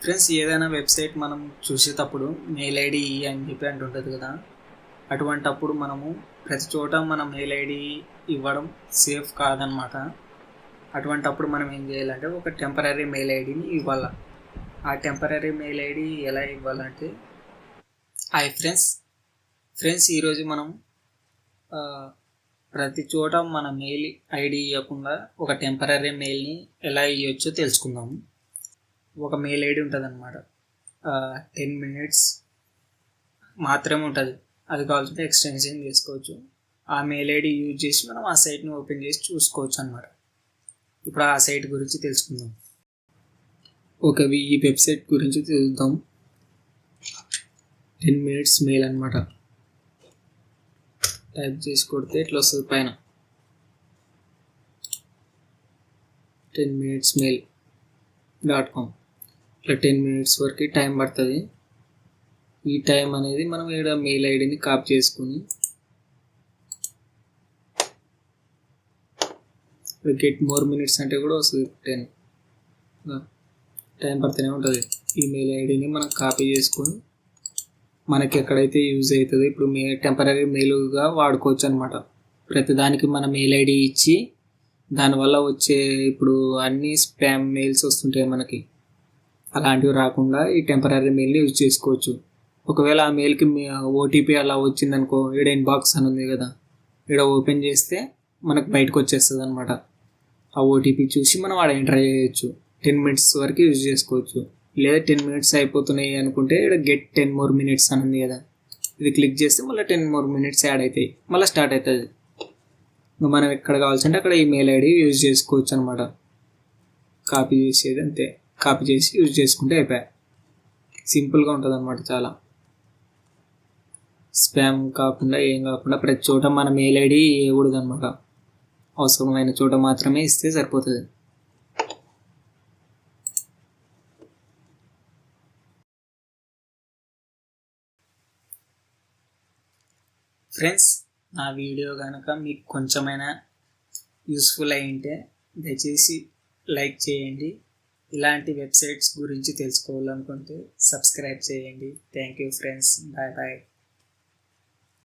Friends, ఏదైనా website మనం చూసేటప్పుడు మెయిల్ ఐడి అని చెప్పి అంటుంటుంది కదా. అటువంటప్పుడు మనము ప్రతి చోట మన మెయిల్ ఐడి ఇవ్వడం సేఫ్ కాదనమాట. అటువంటప్పుడు మనం ఏం చేయాలంటే ఒక టెంపరీ మెయిల్ ఐడిని ఇవ్వాలి. ఆ టెంపరీ మెయిల్ ఐడి ఎలా ఇవ్వాలంటే, హాయ్ ఫ్రెండ్స్ ఈరోజు మనం ప్రతి చోట మన మెయిల్ ఐడి ఇవ్వకుండా ఒక టెంపరీ మెయిల్ని ఎలా ఇవ్వచ్చో తెలుసుకుందాము. ఒక మెయిల్ ఐడి ఉంటుంది అనమాట. 10 minutes మాత్రమే ఉంటుంది. అది కావాల్సింటే ఎక్స్టెన్షన్ చేసుకోవచ్చు. ఆ మెయిల్ ఐడి యూజ్ చేసి మనం ఆ సైట్ని ఓపెన్ చేసి చూసుకోవచ్చు అనమాట. ఇప్పుడు ఆ సైట్ గురించి తెలుసుకుందాం. ఈ వెబ్సైట్ గురించి తెలుద్దాం. 10 minutes మెయిల్ అనమాట. టైప్ చేసి కొడితే ఇట్లా వస్తుంది పైన 10minutesmail.com. ఇట్లా 10 minutes వరకు టైం పడుతుంది. ఈ టైం అనేది మనం ఇక్కడ మెయిల్ ఐడిని కాపీ చేసుకుని గెట్ మోర్ మినిట్స్ అంటే కూడా వస్తుంది. 10 టైం పడుతూనే ఉంటుంది. ఈ మెయిల్ ఐడిని మనం కాపీ చేసుకొని మనకి ఎక్కడైతే యూజ్ అవుతుంది, ఇప్పుడు టెంపరీ మెయిల్గా వాడుకోవచ్చు అనమాట. ప్రతిదానికి మన మెయిల్ ఐడి ఇచ్చి దానివల్ల వచ్చే ఇప్పుడు అన్ని స్పామ్ మెయిల్స్ వస్తుంటాయి మనకి. అలాంటివి రాకుండా ఈ టెంపరీ మెయిల్ని యూజ్ చేసుకోవచ్చు. ఒకవేళ ఆ మెయిల్కి ఓటీపీ అలా వచ్చిందనుకో, ఈడ ఇన్బాక్స్ అని ఉంది కదా, ఈడ ఓపెన్ చేస్తే మనకు బయటకు వచ్చేస్తుంది అనమాట. ఆ ఓటీపీ చూసి మనం ఆడ ఎంటర్ చేయొచ్చు. 10 minutes వరకు యూజ్ చేసుకోవచ్చు. లేదా 10 minutes అయిపోతున్నాయి అనుకుంటే ఇక్కడ గెట్ 10 more minutes అని ఉంది కదా, ఇది క్లిక్ చేస్తే మళ్ళీ 10 more minutes యాడ్ అవుతాయి, మళ్ళీ స్టార్ట్ అవుతుంది. మనం ఎక్కడ కావాల్సింటే అక్కడ ఈ మెయిల్ ఐడి యూజ్ చేసుకోవచ్చు అనమాట. కాపీ చేసేది అంతే, కాపీ చేసి యూజ్ చేసుకుంటే అయిపోయాయి. సింపుల్గా ఉంటుంది అనమాట. చాలా స్పామ్ కాకుండా ఏం కాకుండా ప్రతి చోట మన మెయిల్ ఐడి ఇవ్వకూడదు అనమాట. అవసరమైన చోట మాత్రమే ఇస్తే సరిపోతుంది. ఫ్రెండ్స్, నా వీడియో కనుక మీకు కొంచెమైనా యూస్ఫుల్ అయి ఉంటే దయచేసి లైక్ చేయండి. ఇలాంటి వెబ్సైట్స్ గురించి తెలుసుకోవాలనుకుంటే సబ్స్క్రైబ్ చేయండి. Thank you friends. బాయ్.